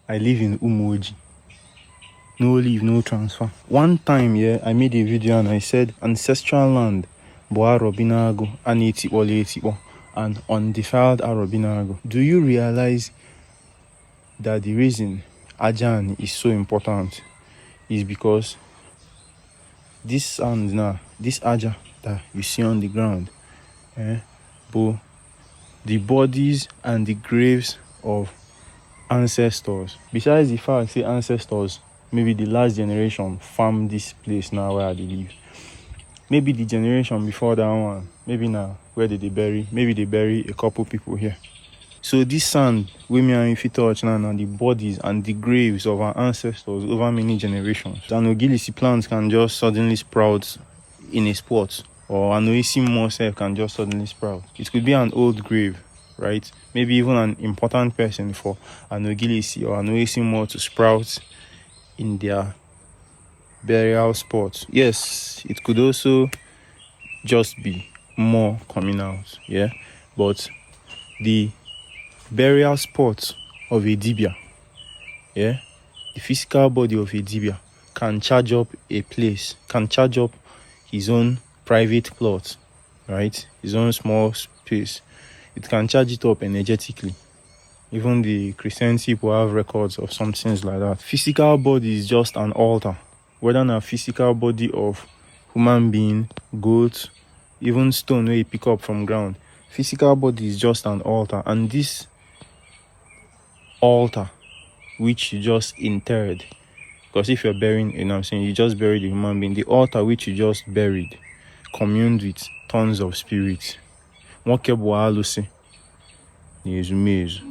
I live in Umoji. No leave, no transfer. One time, yeah, I made a video and I said ancestral land, Boa Robinago, Anetipo, and undefiled Arobinago. Do you realize that the reason Ajaani is so important is because this sand now, this Aja that you see on the ground, but the bodies and the graves of ancestors, besides the fact say ancestors, maybe the last generation farm this place now where they live, maybe the generation before that one, maybe now where did they bury, maybe they bury a couple people here. So this sand wey me and you touch now and the bodies and the graves of our ancestors over many generations. An ogilisi plant can just suddenly sprout in a spot, or an oisi moss can just suddenly sprout. It could be an old grave, right? Maybe even an important person for an ogilisi or an oisi moss to sprout in their burial spot. Yes, it could also just be more coming out, yeah, but the burial spot of a dibia, yeah, the physical body of a dibia can charge up a place, can charge up his own private plot, right? His own small space. It can charge it up energetically. Even the Christian people have records of some things like that. Physical body is just an altar. Whether a physical body of human being, goat, even stone where you pick up from ground. Physical body is just an altar, and this altar which you just interred, because if you're burying, you know what I'm saying, you just buried a human being, the altar which you just buried communed with tons of spirits. What kept Wahalusi? Nezumezu.